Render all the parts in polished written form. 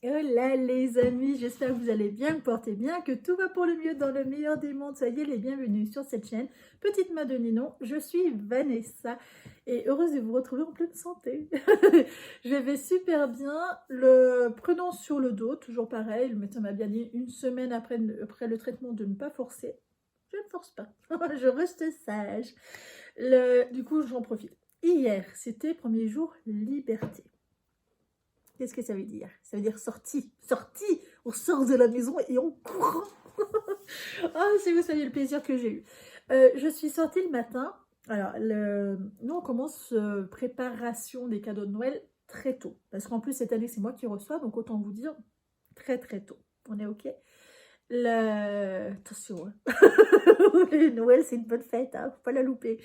Hola les amis, j'espère que vous allez bien, que portez bien, que tout va pour le mieux dans le meilleur des mondes. Soyez les bienvenus sur cette chaîne. Petite main de Ninon, je suis Vanessa et heureuse de vous retrouver en pleine santé. Je vais super bien, le prudence sur le dos, toujours pareil. Le médecin m'a bien dit une semaine après le traitement de ne pas forcer. Je ne force pas, je reste sage. Du coup, j'en profite. Hier, c'était premier jour liberté. Qu'est-ce que ça veut dire? Ça veut dire sortie. Sortie. On sort de la maison et on court. Ah, si vous saviez le plaisir que j'ai eu. Je suis sortie le matin. Alors, nous, on commence préparation des cadeaux de Noël très tôt. Parce qu'en plus, cette année, c'est moi qui reçois. Donc, autant vous dire, très très tôt. On est OK? Attention, hein. Noël, c'est une bonne fête, hein, faut pas la louper.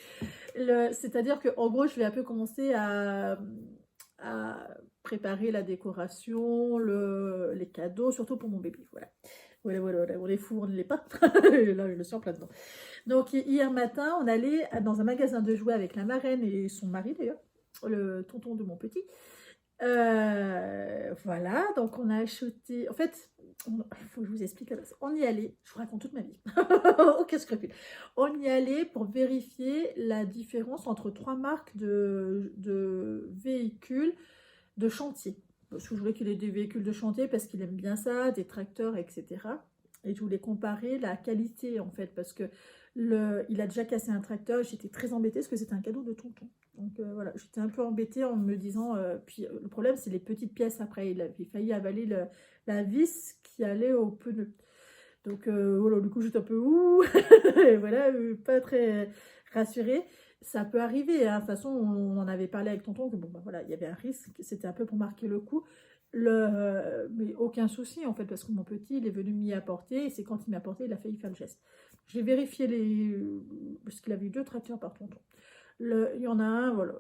C'est-à-dire qu'en gros, je vais un peu commencer à préparer la décoration, les cadeaux, surtout pour mon bébé. Voilà. Voilà, on est fou, on ne l'est pas. Là, je le sens plein dedans. Donc, hier matin, on allait dans un magasin de jouets avec la marraine et son mari, d'ailleurs, le tonton de mon petit. Voilà, donc on a acheté. En fait, il faut que je vous explique la base. On y allait, je vous raconte toute ma vie. Aucun scrupule. On y allait pour vérifier la différence entre trois marques de véhicules de chantier. Parce que je voulais qu'il ait des véhicules de chantier parce qu'il aime bien ça, des tracteurs, etc. Et je voulais comparer la qualité en fait, parce que il a déjà cassé un tracteur. J'étais très embêtée parce que c'était un cadeau de tonton. Donc voilà, j'étais un peu embêtée en me disant. Puis le problème, c'est les petites pièces après. Il avait failli avaler la vis qui allait au pneu. Donc voilà, du coup, j'étais un peu ouh, voilà, pas très rassurée. Ça peut arriver, hein. De toute façon, on en avait parlé avec tonton que bon, bah, voilà, il y avait un risque. C'était un peu pour marquer le coup. Mais aucun souci en fait, parce que mon petit, il est venu m'y apporter. Et c'est quand il m'a apporté, il a failli faire le geste. J'ai vérifié parce qu'il avait eu 2 tracteurs par tonton. Il y en a un, voilà,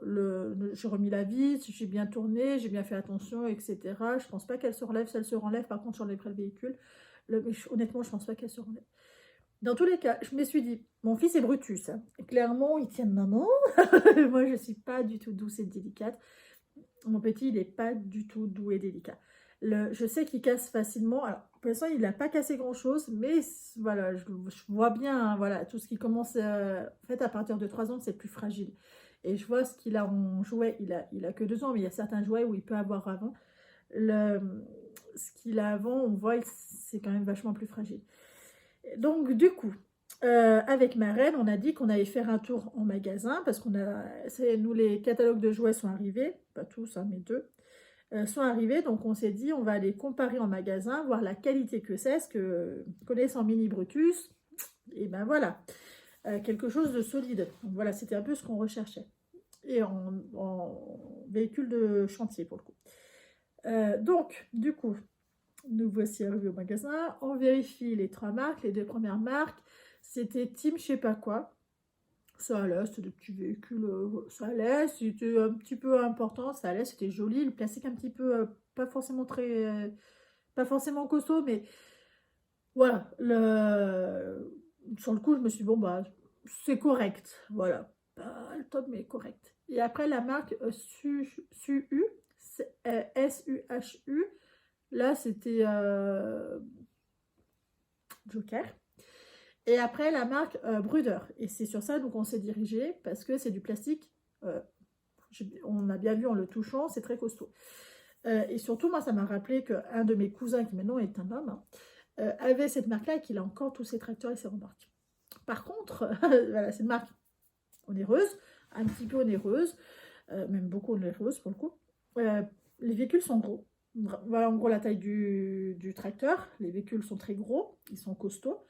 j'ai remis la vis, j'ai bien tourné, j'ai bien fait attention, etc. Je pense pas qu'elle se relève. Si elle se relève, par contre, j'enlèverai le véhicule. Honnêtement, je pense pas qu'elle se relève. Dans tous les cas, je me suis dit, mon fils est Brutus, hein. Clairement, il tient de maman. Moi, je ne suis pas du tout douce et délicate. Mon petit, il n'est pas du tout doux et délicat. Je sais qu'il casse facilement. Alors, pour l'instant, il n'a pas cassé grand-chose, mais voilà, je vois bien, hein, voilà, tout ce qui commence, en fait, à partir de 3 ans, c'est plus fragile. Et je vois ce qu'il a en jouet. Il a que 2 ans, mais il y a certains jouets où il peut avoir avant. Le, Ce qu'il a avant, on voit, c'est quand même vachement plus fragile. Donc, du coup, avec ma reine, on a dit qu'on allait faire un tour en magasin parce nous, les catalogues de jouets sont arrivés, pas tous, hein, mais 2, sont arrivés. Donc, on s'est dit, on va aller comparer en magasin, voir la qualité que c'est, ce que connaissant Mini Brutus, et ben voilà, quelque chose de solide. Donc, voilà, c'était un peu ce qu'on recherchait. Et en véhicule de chantier pour le coup. Donc, du coup, nous voici arrivés au magasin. On vérifie les 3 marques, les 2 premières marques. C'était Team je sais pas quoi. Ça allait, c'était des petits véhicules, ça allait. C'était un petit peu important, ça allait, c'était joli. Le plastique un petit peu, pas forcément pas forcément costaud, mais voilà. Sur le coup, je me suis dit, bon, bah, c'est correct. Voilà. Pas le top, mais correct. Et après, la marque SUHU, SUHU. Là, c'était Joker. Et après, la marque Bruder. Et c'est sur ça donc on s'est dirigé parce que c'est du plastique. euh, on a bien vu en le touchant, c'est très costaud. Et surtout, moi, ça m'a rappelé qu'un de mes cousins, qui maintenant est un homme, hein, avait cette marque-là et qu'il a encore tous ses tracteurs et ses remorques. Par contre, voilà, c'est une marque onéreuse, un petit peu onéreuse, même beaucoup onéreuse pour le coup. Les véhicules sont gros. Voilà en gros la taille du tracteur. Les véhicules sont très gros, ils sont costauds.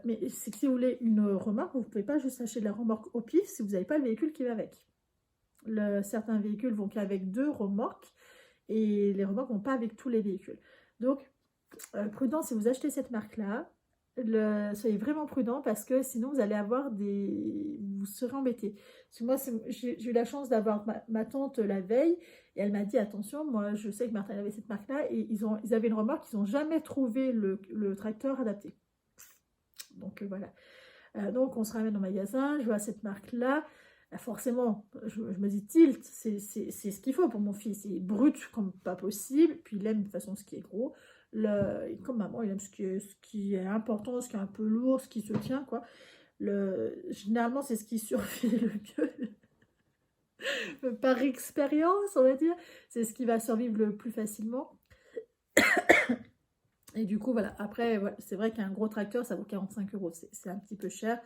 Mais c'est que si vous voulez une remorque, vous ne pouvez pas juste acheter la remorque au pif si vous n'avez pas le véhicule qui va avec. Certains véhicules vont qu'avec 2 remorques et les remorques ne vont pas avec tous les véhicules. Donc, prudent si vous achetez cette marque-là. Soyez vraiment prudent parce que sinon vous allez avoir vous serez embêté. Parce que moi, j'ai eu la chance d'avoir ma tante la veille et elle m'a dit attention, moi je sais que Martin avait cette marque-là et ils avaient une remorque, ils n'ont jamais trouvé le tracteur adapté. Donc voilà. Donc on se ramène au magasin, je vois cette marque-là. Forcément, je me dis tilt, c'est ce qu'il faut pour mon fils. Il est brut comme pas possible, puis il aime de toute façon ce qui est gros. Comme maman, il aime ce qui est important, ce qui est un peu lourd, ce qui se tient, quoi. Généralement, c'est ce qui survit le mieux, par expérience, on va dire. C'est ce qui va survivre le plus facilement. Et du coup, voilà. Après, voilà, c'est vrai qu'un gros tracteur, ça vaut 45 euros. C'est un petit peu cher.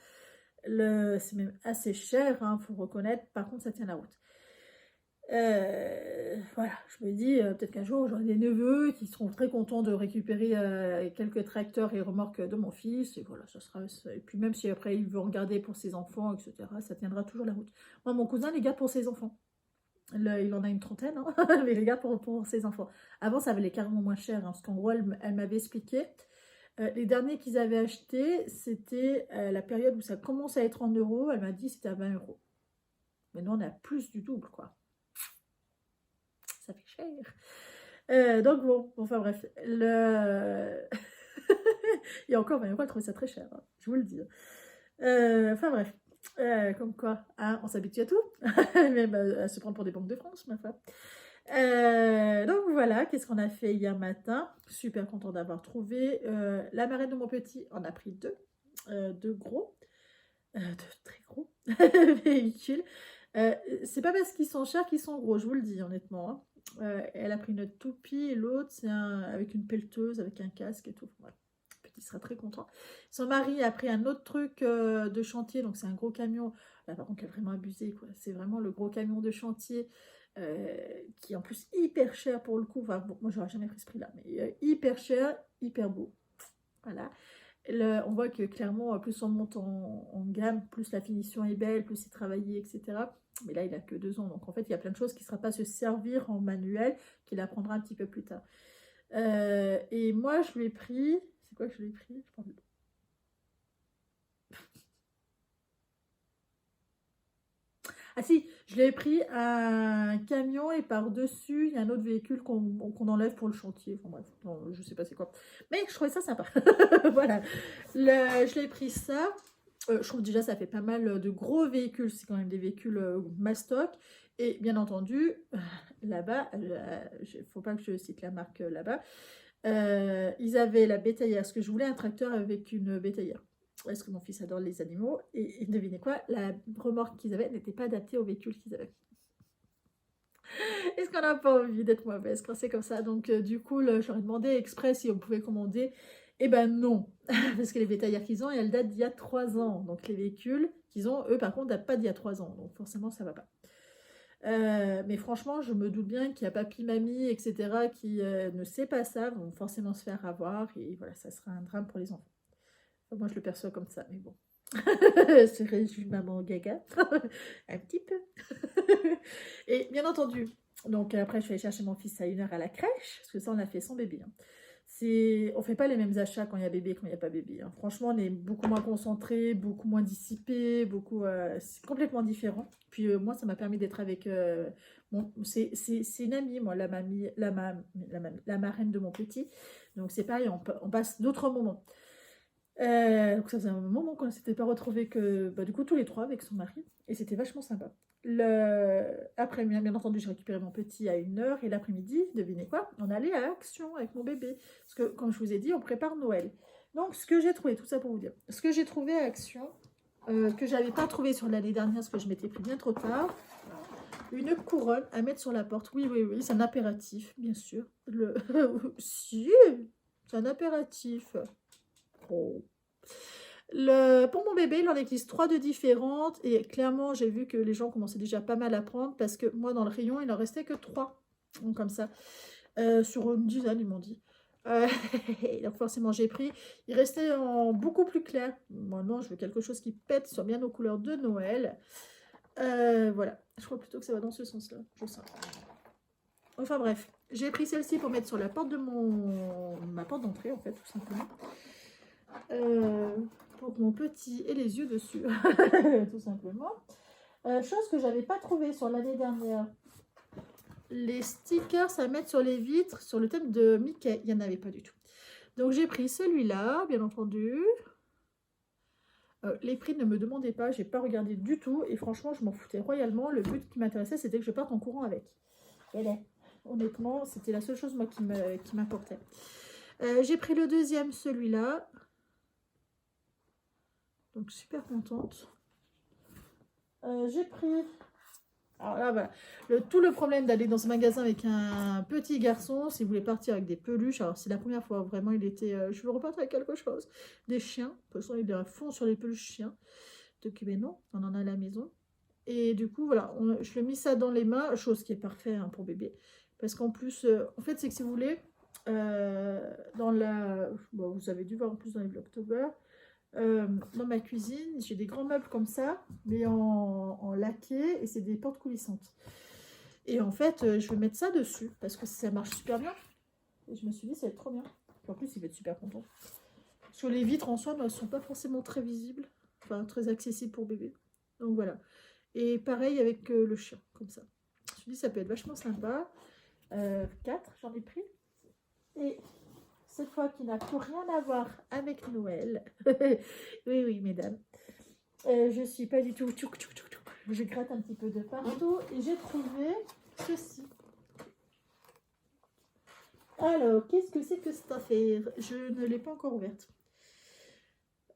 C'est même assez cher, hein, faut reconnaître. Par contre, ça tient la route. Voilà, je me dis, peut-être qu'un jour, j'aurai des neveux qui seront très contents de récupérer quelques tracteurs et remorques de mon fils. Et voilà, ça sera. Et puis, même si après, il veut en garder pour ses enfants, etc., ça tiendra toujours la route. Moi, mon cousin les garde pour ses enfants. Il en a une trentaine, hein, mais il les garde pour ses enfants. Avant, ça valait carrément moins cher, hein, parce qu'en gros, elle m'avait expliqué. Les derniers qu'ils avaient achetés, c'était la période où ça commence à être en euros. Elle m'a dit c'était à 20 euros. Maintenant, on est à plus du double, quoi. Ça fait cher. Donc bon, enfin bref. Et encore, 20 euros, elle trouvait ça très cher, hein, je vous le dis. Enfin bref. Comme quoi, hein, on s'habitue à tout. Même à se prendre pour des banques de France, ma foi. Donc voilà, qu'est-ce qu'on a fait hier matin? Super content d'avoir trouvé. La marraine de mon petit en a pris deux gros, de très gros véhicules. C'est pas parce qu'ils sont chers qu'ils sont gros, je vous le dis honnêtement, hein. Elle a pris notre toupie et l'autre c'est avec une pelleteuse, avec un casque et tout. Voilà. Petit sera très content. Son mari a pris un autre truc de chantier, donc c'est un gros camion. Là par contre, il a vraiment abusé, quoi. C'est vraiment le gros camion de chantier qui est en plus hyper cher pour le coup. Enfin, bon, moi j'aurais jamais pris ce prix-là, mais hyper cher, hyper beau. Voilà. On voit que clairement, plus on monte en gamme, plus la finition est belle, plus c'est travaillé, etc. Mais là, il a que 2 ans. Donc, en fait, il y a plein de choses qui ne sera pas se servir en manuel, qu'il apprendra un petit peu plus tard. Et moi, je lui ai pris... C'est quoi que je lui ai pris? Je pense... Ah si, je l'ai pris un camion et par-dessus, il y a un autre véhicule qu'on enlève pour le chantier. Enfin bref, non, je sais pas c'est quoi. Mais je trouvais ça sympa. Voilà. Je l'ai pris ça. Je trouve déjà ça fait pas mal de gros véhicules. C'est quand même des véhicules mastoc. Et bien entendu, là-bas, il faut pas que je cite la marque là-bas, ils avaient la bétaillère. Parce que je voulais un tracteur avec une bétaillère. Parce que mon fils adore les animaux. Et devinez quoi, la remorque qu'ils avaient n'était pas adaptée au véhicule qu'ils avaient. Est-ce qu'on n'a pas envie d'être mauvaise quand c'est comme ça? Donc du coup, je leur ai demandé exprès si on pouvait commander. Eh ben non, parce que les bétaillères qu'ils ont, elles datent d'il y a 3 ans. Donc les véhicules qu'ils ont, eux par contre, datent pas d'il y a 3 ans. Donc forcément, ça va pas. Mais franchement, je me doute bien qu'il y a papy, mamie, etc. qui ne sait pas ça, vont forcément se faire avoir. Et voilà, ça sera un drame pour les enfants. Enfin, moi, je le perçois comme ça, mais bon. C'est région maman gaga. Un petit peu. Et bien entendu, donc après, je suis allée chercher mon fils à 1 heure à la crèche, parce que ça, on a fait sans bébé, hein. On fait pas les mêmes achats quand il y a bébé et quand il n'y a pas bébé, hein. Franchement, on est beaucoup moins concentré, beaucoup moins dissipé, c'est complètement différent. Puis moi, ça m'a permis d'être avec c'est une amie, moi, la marraine de mon petit. Donc c'est pareil, on passe d'autres moments. Donc ça faisait un moment qu'on ne s'était pas retrouvés que du coup tous les 3 avec son mari et c'était vachement sympa. Après bien entendu j'ai récupéré mon petit à 1 heure et l'après-midi, devinez quoi, on allait à Action avec mon bébé parce que comme je vous ai dit on prépare Noël. Donc ce que j'ai trouvé, tout ça pour vous dire, ce que j'ai trouvé à Action, que j'avais pas trouvé sur l'année dernière parce que je m'étais pris bien trop tard, une couronne à mettre sur la porte. Oui, c'est un impératif, bien sûr. Si, c'est un impératif. Oh. Pour mon bébé, il en existe 3 de différentes et clairement, j'ai vu que les gens commençaient déjà pas mal à prendre parce que moi, dans le rayon, il en restait que 3. Donc, comme ça, sur une dizaine, ils m'ont dit. Donc, forcément, j'ai pris. Il restait en beaucoup plus clair. Moi, non, je veux quelque chose qui pète, soit bien aux couleurs de Noël. Voilà, je crois plutôt que ça va dans ce sens-là. Je sens. Enfin, bref, j'ai pris celle-ci pour mettre sur la porte de ma porte d'entrée, en fait, tout simplement. Pour mon petit et les yeux dessus, tout simplement. Chose que j'avais pas trouvé sur l'année dernière. Les stickers à mettre sur les vitres sur le thème de Mickey, il n'y en avait pas du tout. Donc j'ai pris celui-là, bien entendu. Les prix, ne me demandez pas, j'ai pas regardé du tout. Et franchement, je m'en foutais royalement. Le but qui m'intéressait, c'était que je parte en courant avec. Et là, honnêtement, c'était la seule chose, moi, qui m'importait. J'ai pris le deuxième, celui-là. Donc, super contente. J'ai pris... Alors là, voilà. Tout le problème d'aller dans ce magasin avec un petit garçon, s'il voulait partir avec des peluches, alors c'est la première fois, vraiment, il était... je veux repartir avec quelque chose. Des chiens. De toute façon, il est à fond sur les peluches chiens. Donc, mais non, on en a à la maison. Et du coup, voilà, je lui ai mis ça dans les mains, chose qui est parfaite hein, pour bébé. Parce qu'en plus, en fait, c'est que si vous voulez, dans la... Bon, vous avez dû voir en plus dans les Vlogtober, dans ma cuisine, j'ai des grands meubles comme ça, mais en laqué, et c'est des portes coulissantes. Et en fait, je vais mettre ça dessus, parce que ça marche super bien. Et je me suis dit, ça va être trop bien. En plus, il va être super content. Sur les vitres en soi, elles ne sont pas forcément très visibles, enfin très accessibles pour bébé. Donc voilà. Et pareil avec le chien, comme ça. Je me suis dit, ça peut être vachement sympa. 4, j'en ai pris. Et cette fois, qui n'a plus rien à voir avec Noël. Oui, oui, mesdames. Je suis pas du tout... Je gratte un petit peu de partout. Et j'ai trouvé ceci. Alors, qu'est-ce que c'est que cette affaire? Je ne l'ai pas encore ouverte.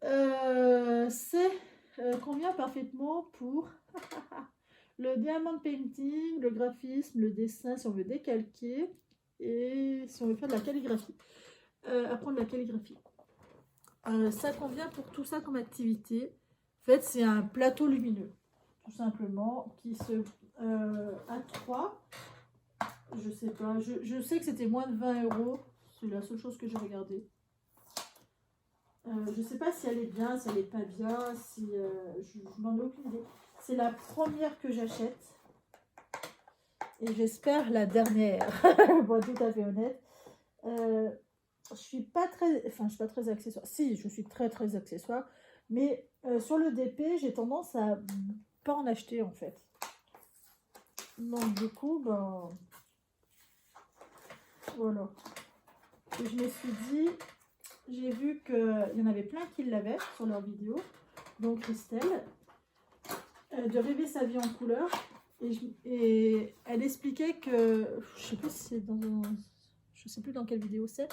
C'est... convient parfaitement pour le diamond painting, le graphisme, le dessin, si on veut décalquer et si on veut faire de la calligraphie. Apprendre la calligraphie. Ça convient pour tout ça comme activité. En fait, c'est un plateau lumineux, tout simplement, qui se à 3. Je sais pas, je sais que c'était moins de 20 €. C'est la seule chose que j'ai regardée. Je sais pas si elle est bien, si elle est pas bien, si je n'en ai aucune idée. C'est la première que j'achète. Et j'espère la dernière. Pour être tout à fait honnête. Je suis pas très... Enfin, je suis pas très accessoire. Si, je suis très très accessoire. Mais sur le DP, j'ai tendance à pas en acheter en fait. Donc du coup, ben... Voilà. Et je me suis dit... J'ai vu qu'il y en avait plein qui l'avaient sur leur vidéo. Donc Christelle, de rêver sa vie en couleur. Et elle expliquait que, je sais plus si c'est dans, je sais plus dans quelle vidéo c'est,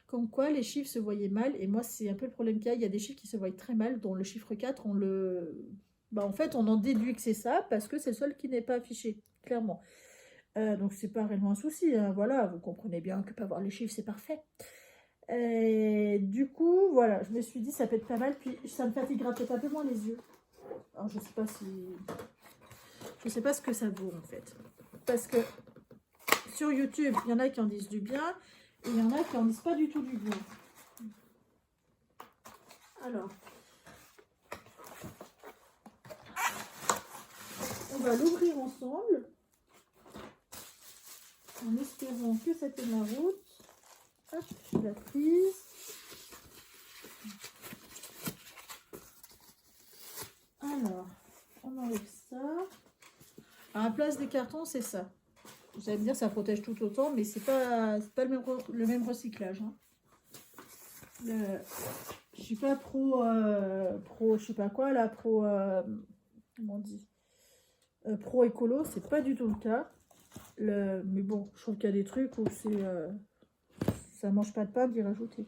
comme quoi les chiffres se voyaient mal. Et moi, c'est un peu le problème qu'il y a. Il y a des chiffres qui se voient très mal, dont le chiffre 4, on le... Bah, en fait, on en déduit que c'est ça, parce que c'est le seul qui n'est pas affiché, clairement. Donc, c'est pas réellement un souci. Hein. Voilà, vous comprenez bien que pas voir les chiffres, c'est parfait. Et du coup, voilà, je me suis dit, ça peut être pas mal. Puis, ça me fatiguera peut-être un peu moins les yeux. Alors, je sais pas si... Je sais pas ce que ça vaut, en fait. Parce que sur YouTube, il y en a qui en disent du bien. Et il y en a qui en disent pas du tout du bien. Alors, on va l'ouvrir ensemble. En espérant que ça tienne la route. Hop, je la prise. Alors, on enlève ça. À la place des cartons, c'est ça. Vous allez me dire, ça protège tout autant, mais c'est pas le même recyclage. Hein. Je suis pas pro, je sais pas quoi, là, comment on dit, pro écolo, c'est pas du tout le cas. Mais bon, je trouve qu'il y a des trucs où ça mange pas de pain d'y rajouter.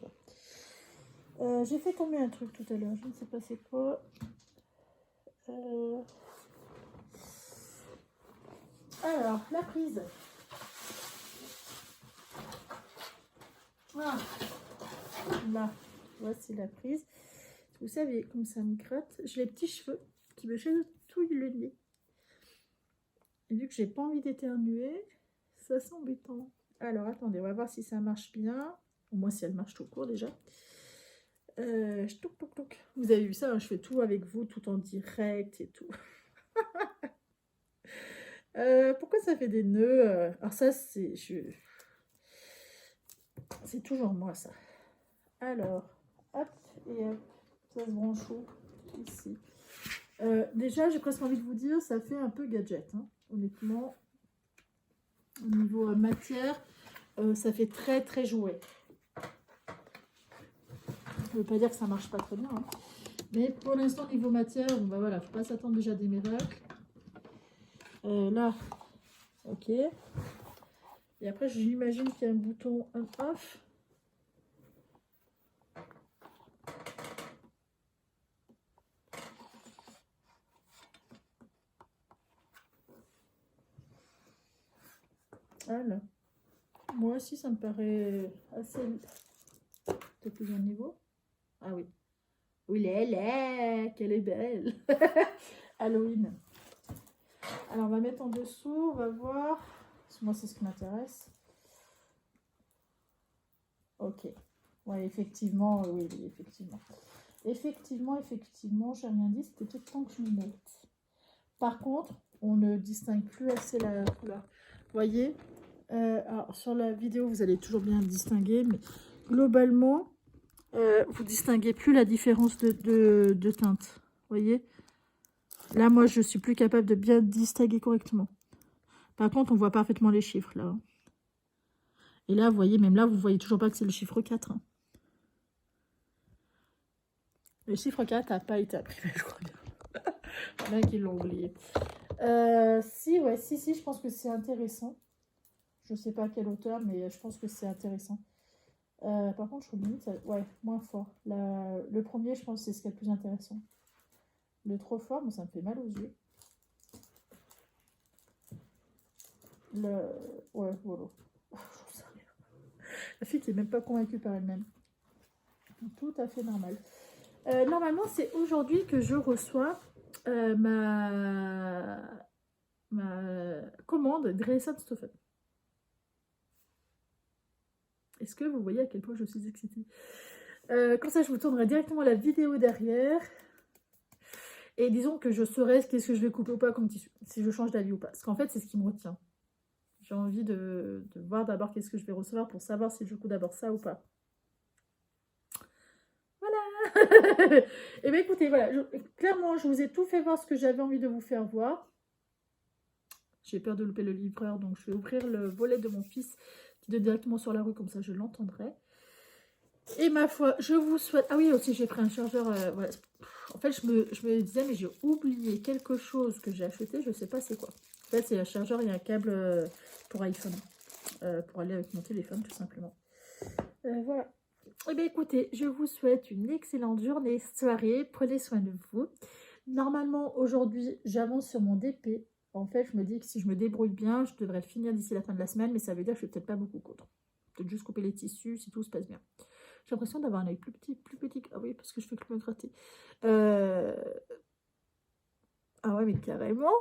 J'ai fait tomber un truc tout à l'heure, je ne sais pas c'est quoi. Alors, la prise. Ah, là, voici la prise. Vous savez, comme ça me gratte, j'ai les petits cheveux qui me chatouillent le nez. Et vu que j'ai pas envie d'éternuer, ça c'est embêtant. Alors, attendez, on va voir si ça marche bien. Au moins, si elle marche tout court déjà. Vous avez vu ça, hein, je fais tout avec vous, tout en direct et tout. Pourquoi ça fait des nœuds? Alors ça, c'est toujours moi, ça. Alors, hop, et hop, ça se branche où? Ici. Déjà, j'ai presque envie de vous dire, ça fait un peu gadget, hein, honnêtement. Au niveau matière, ça fait très très jouet. Ça ne veut pas dire que ça marche pas très bien, hein. Mais pour l'instant, niveau matière, bon, bah voilà, faut pas s'attendre déjà à des miracles. Là, ok. Et après, j'imagine qu'il y a un bouton on-off. Voilà. Moi aussi, ça me paraît assez... Peut-être plus un niveau. Ah oui. Oui, qu'elle est belle. Halloween. Alors, on va mettre en dessous, on va voir. Parce que moi, c'est ce qui m'intéresse. Ok. Ouais, effectivement, oui, effectivement. Effectivement, j'ai rien dit, c'était tout le temps que je me mette. Par contre, on ne distingue plus assez la couleur. Vous voyez, alors sur la vidéo, vous allez toujours bien distinguer, mais globalement, vous distinguez plus la différence de teinte. Vous voyez, là, moi, je suis plus capable de bien distinguer correctement. Par contre, on voit parfaitement les chiffres, là. Et là, vous voyez, même là, vous voyez toujours pas que c'est le chiffre 4. Hein. Le chiffre 4 n'a pas été imprimé, je crois bien. Il y en a qui l'ont oublié. Si, je pense que c'est intéressant. Je sais pas à quelle hauteur, mais je pense que c'est intéressant. Par contre, je trouve limite, ouais, moins fort. Le premier, je pense que c'est ce qui est le plus intéressant. Le trop fort, moi, ça me fait mal aux yeux. Ouais, voilà. La fille qui n'est même pas convaincue par elle-même. Tout à fait normal. Normalement, c'est aujourd'hui que je reçois ma commande Grayson Stoffen. Est-ce que vous voyez à quel point je suis excitée? Comme ça, je vous tournerai directement la vidéo derrière. Et disons que je saurai qu'est-ce que je vais couper ou pas comme tissu. Si je change d'avis ou pas. Parce qu'en fait, c'est ce qui me retient. J'ai envie de voir d'abord qu'est-ce que je vais recevoir pour savoir si je coupe d'abord ça ou pas. Voilà. Et bien écoutez, voilà. Clairement, je vous ai tout fait voir ce que j'avais envie de vous faire voir. J'ai peur de louper le livreur, donc je vais ouvrir le volet de mon fils qui est directement sur la rue, comme ça je l'entendrai. Et ma foi, je vous souhaite... Ah oui, aussi j'ai pris un chargeur... voilà. En fait, je me disais, mais j'ai oublié quelque chose que j'ai acheté, je sais pas c'est quoi. En fait, c'est un chargeur et un câble pour iPhone. Pour aller avec mon téléphone, tout simplement. Voilà. Eh bien, écoutez, je vous souhaite une excellente journée, soirée. Prenez soin de vous. Normalement, aujourd'hui, j'avance sur mon DP. En fait, je me dis que si je me débrouille bien, je devrais le finir d'ici la fin de la semaine, mais ça veut dire que je ne vais peut-être pas beaucoup coudre. Peut-être juste couper les tissus si tout se passe bien. J'ai l'impression d'avoir un œil plus petit. Ah oui, parce que je fais que me gratter. Ah ouais, mais carrément.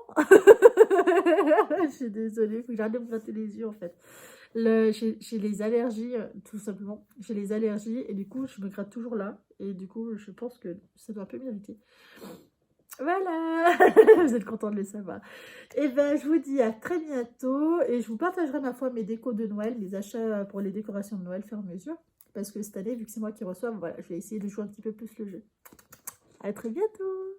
Je suis désolée, il faut que j'arrête de me gratter les yeux en fait. J'ai les allergies, tout simplement. J'ai les allergies et du coup, je me gratte toujours là. Et du coup, je pense que ça doit un peu m'irriter. Voilà. Vous êtes content de le savoir. Et ben, je vous dis à très bientôt. Et je vous partagerai ma foi mes décos de Noël, mes achats pour les décorations de Noël faire mesure. Parce que cette année, vu que c'est moi qui reçois, voilà, je vais essayer de jouer un petit peu plus le jeu. À très bientôt.